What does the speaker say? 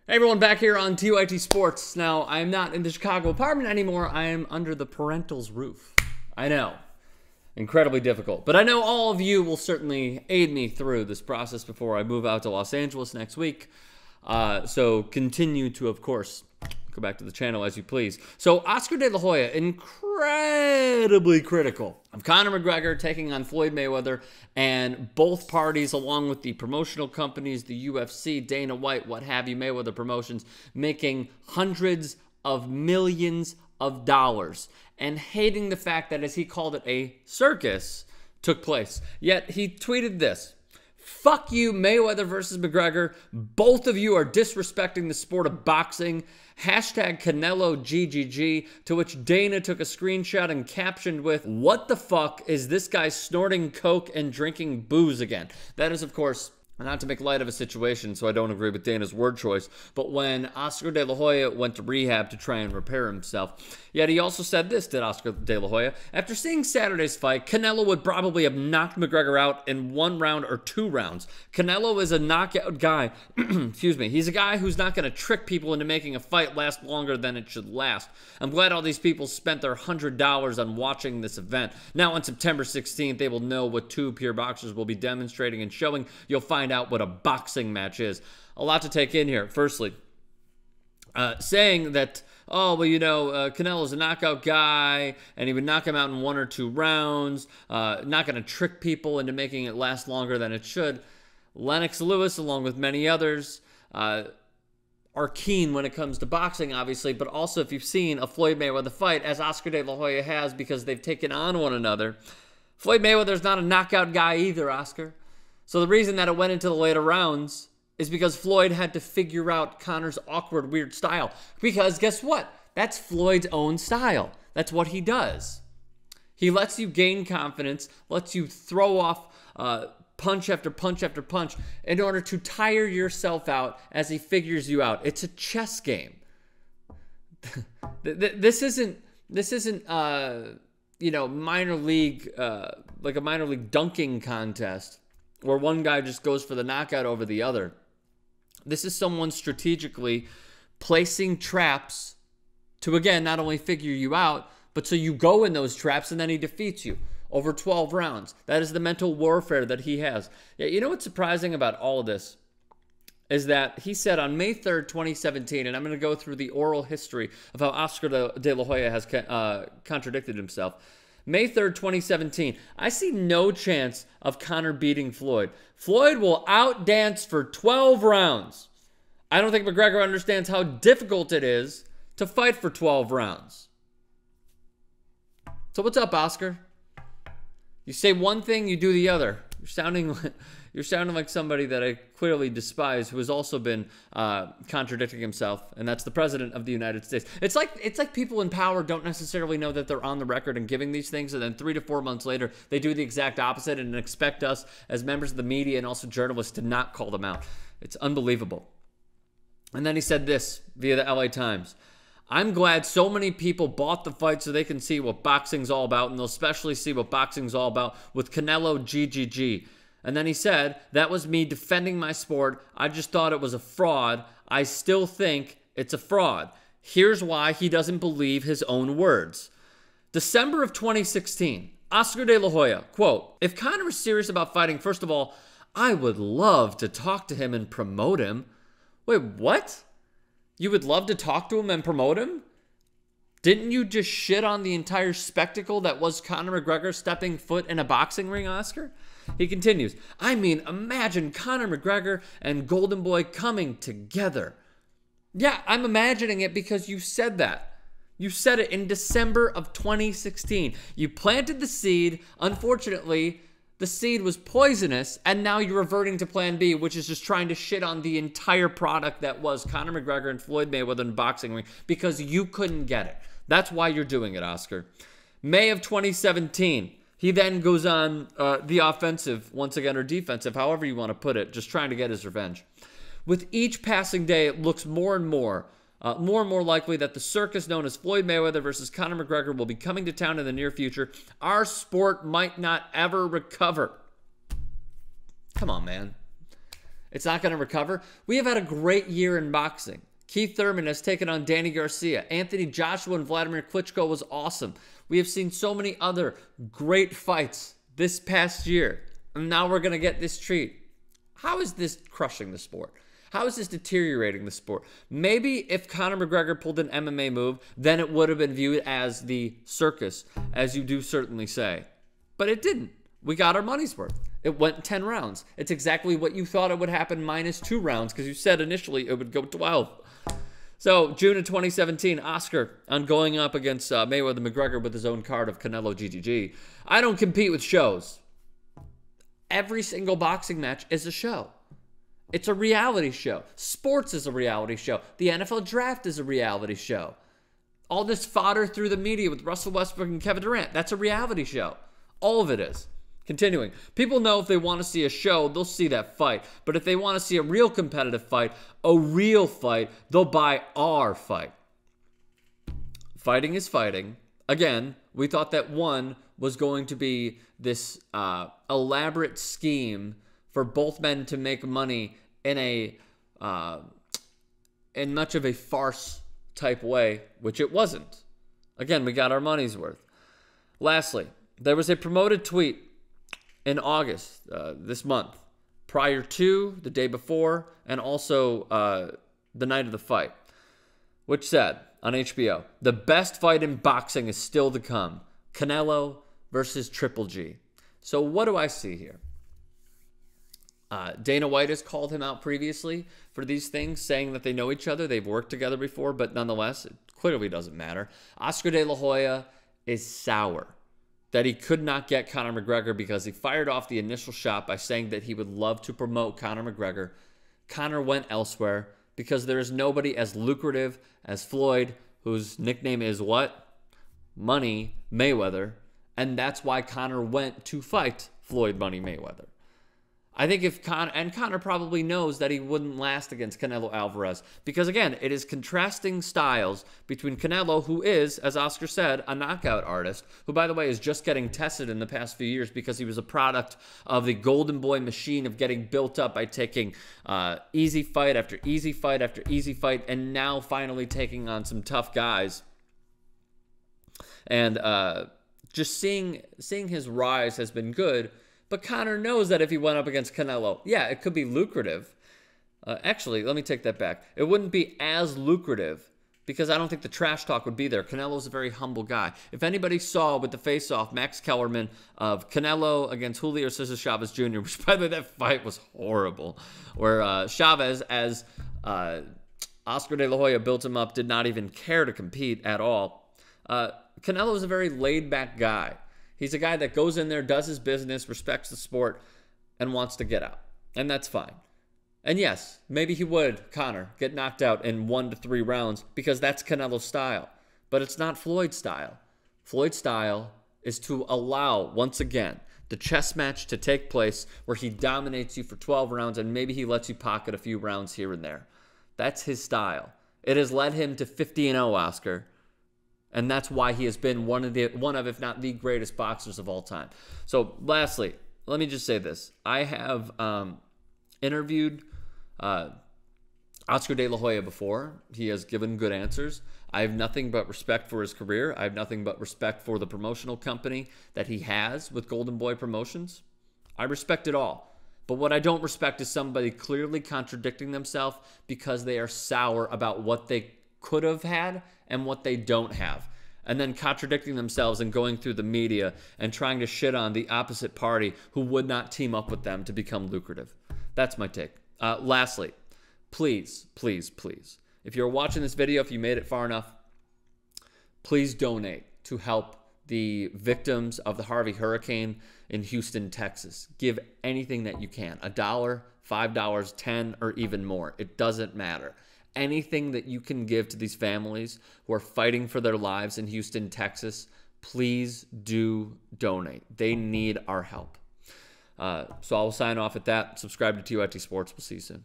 Hey everyone, back here on TYT Sports. Now, I am not in the Chicago apartment anymore. I am under the parental's roof. I know. Incredibly difficult. But I know all of you will certainly aid me through this process before I move out to Los Angeles next week. So continue to, of course, go back to the channel as you please. So Oscar De La Hoya, incredibly critical of Conor McGregor taking on Floyd Mayweather, and both parties, along with the promotional companies, the UFC, Dana White, what have you, Mayweather Promotions, making hundreds of millions of dollars and hating the fact that, as he called it, a circus took place. Yet he tweeted this: "Fuck you, Mayweather versus McGregor. Both of you are disrespecting the sport of boxing. Hashtag Canelo GGG," to which Dana took a screenshot and captioned with, "What the fuck is this guy snorting coke and drinking booze again?" That is, of course, not to make light of a situation, so I don't agree with Dana's word choice, but when Oscar De La Hoya went to rehab to try and repair himself. Yet he also said this, did Oscar De La Hoya: "After seeing Saturday's fight, Canelo would probably have knocked McGregor out in 1 round or 2 rounds. Canelo is a knockout guy." Excuse me. "He's a guy who's not going to trick people into making a fight last longer than it should last. I'm glad all these people spent their $100 on watching this event. Now on September 16th, they will know what 2 pure boxers will be demonstrating and showing. You'll find out what a boxing match is." A lot to take in here. Firstly, saying that, oh, well, you know, Canelo's a knockout guy, and he would knock him out in 1 or 2 rounds, not going to trick people into making it last longer than it should. Lennox Lewis, along with many others, are keen when it comes to boxing, obviously, but also if you've seen a Floyd Mayweather fight, as Oscar De La Hoya has, because they've taken on one another, Floyd Mayweather's not a knockout guy either, Oscar. So the reason that it went into the later rounds is because Floyd had to figure out Conor's awkward, weird style. Because guess what? That's Floyd's own style. That's what he does. He lets you gain confidence, lets you throw off punch after punch after punch in order to tire yourself out as he figures you out. It's a chess game. This isn't you know, minor league, like a minor league dunking contest where one guy just goes for the knockout over the other. This is someone strategically placing traps to, again, not only figure you out, but so you go in those traps and then he defeats you over 12 rounds. That is the mental warfare that he has. Yeah, you know what's surprising about all of this is that he said on May 3rd, 2017, and I'm going to go through the oral history of how Oscar De La Hoya has contradicted himself. May 3rd, 2017, "I see no chance of Conor beating Floyd. Floyd will outdance for 12 rounds. I don't think McGregor understands how difficult it is to fight for 12 rounds." So what's up, Oscar? You say one thing, you do the other. You're sounding like somebody that I clearly despise, who has also been contradicting himself, and that's the President of the United States. It's like people in power don't necessarily know that they're on the record and giving these things, and then 3 to 4 months later, they do the exact opposite and expect us as members of the media and also journalists to not call them out. It's unbelievable. And then he said this via the LA Times: "I'm glad so many people bought the fight so they can see what boxing's all about, and they'll especially see what boxing's all about with Canelo GGG." And then he said, "That was me defending my sport. I just thought it was a fraud. I still think it's a fraud." Here's why he doesn't believe his own words. December of 2016, Oscar De La Hoya, quote, "If Conor is serious about fighting, first of all, I would love to talk to him and promote him." Wait, what? You would love to talk to him and promote him? Didn't you just shit on the entire spectacle that was Conor McGregor stepping foot in a boxing ring, Oscar? He continues, "I mean, imagine Conor McGregor and Golden Boy coming together." Yeah, I'm imagining it because you said that. You said it in December of 2016. You planted the seed. Unfortunately, the seed was poisonous, and now you're reverting to plan B, which is just trying to shit on the entire product that was Conor McGregor and Floyd Mayweather in boxing ring because you couldn't get it. That's why you're doing it, Oscar. May of 2017, he then goes on the offensive, once again, or defensive, however you want to put it, just trying to get his revenge. "With each passing day, it looks more and more likely that the circus known as Floyd Mayweather versus Conor McGregor will be coming to town in the near future. Our sport might not ever recover." Come on, man. It's not going to recover. We have had a great year in boxing. Keith Thurman has taken on Danny Garcia. Anthony Joshua and Vladimir Klitschko was awesome. We have seen so many other great fights this past year. And now we're going to get this treat. How is this crushing the sport? How is this deteriorating the sport? Maybe if Conor McGregor pulled an MMA move, then it would have been viewed as the circus, as you do certainly say. But it didn't. We got our money's worth. It went 10 rounds. It's exactly what you thought it would happen minus 2 rounds because you said initially it would go 12. So, June of 2017, Oscar on going up against Mayweather McGregor with his own card of Canelo GGG. I don't compete with shows. Every single boxing match is a show. It's a reality show. Sports is a reality show. The NFL draft is a reality show. All this fodder through the media with Russell Westbrook and Kevin Durant, that's a reality show. All of it is. Continuing. People know if they want to see a show, they'll see that fight. But if they want to see a real competitive fight, a real fight, they'll buy our fight. Fighting is fighting. Again, we thought that one was going to be this elaborate scheme for both men to make money in much of a farce type way, which it wasn't. Again, we got our money's worth. Lastly, there was a promoted tweet in August this month, prior to, the day before, and also the night of the fight, which said on HBO, the best fight in boxing is still to come. Canelo versus Triple G. So what do I see here? Dana White has called him out previously for these things, saying that they know each other. They've worked together before, but nonetheless, it clearly doesn't matter. Oscar De La Hoya is sour that he could not get Conor McGregor because he fired off the initial shot by saying that he would love to promote Conor McGregor. Conor went elsewhere because there is nobody as lucrative as Floyd, whose nickname is what? Money Mayweather. And that's why Conor went to fight Floyd Money Mayweather. I think if Conor probably knows that he wouldn't last against Canelo Alvarez because, again, it is contrasting styles between Canelo, who is, as Oscar said, a knockout artist, who, by the way, is just getting tested in the past few years because he was a product of the Golden Boy machine of getting built up by taking easy fight after easy fight after easy fight and now finally taking on some tough guys. And just seeing his rise has been good. But Conor knows that if he went up against Canelo, yeah, it could be lucrative. Actually, let me take that back. It wouldn't be as lucrative because I don't think the trash talk would be there. Canelo's a very humble guy. If anybody saw with the face-off, Max Kellerman of Canelo against Julio Cesar Chavez Jr., which, by the way, that fight was horrible, where Chavez, as Oscar De La Hoya built him up, did not even care to compete at all. Canelo is a very laid-back guy. He's a guy that goes in there, does his business, respects the sport, and wants to get out. And that's fine. And yes, maybe he would, Conor, get knocked out in 1 to 3 rounds because that's Canelo's style. But it's not Floyd's style. Floyd's style is to allow, once again, the chess match to take place where he dominates you for 12 rounds and maybe he lets you pocket a few rounds here and there. That's his style. It has led him to 50-0, Oscar. And that's why he has been one of, if not the greatest boxers of all time. So, lastly, let me just say this. I have interviewed Oscar De La Hoya before. He has given good answers. I have nothing but respect for his career. I have nothing but respect for the promotional company that he has with Golden Boy Promotions. I respect it all. But what I don't respect is somebody clearly contradicting themselves because they are sour about what they could have had and what they don't have, and then contradicting themselves and going through the media and trying to shit on the opposite party who would not team up with them to become lucrative. That's my take. Lastly, please, please, please, if you're watching this video, if you made it far enough, please donate to help the victims of the Harvey hurricane in Houston, Texas. Give anything that you can. $1, $5, $10, or even more. It doesn't matter. Anything that you can give to these families who are fighting for their lives in Houston, Texas, please do donate. They need our help. So I'll sign off at that. Subscribe to TYT Sports. We'll see you soon.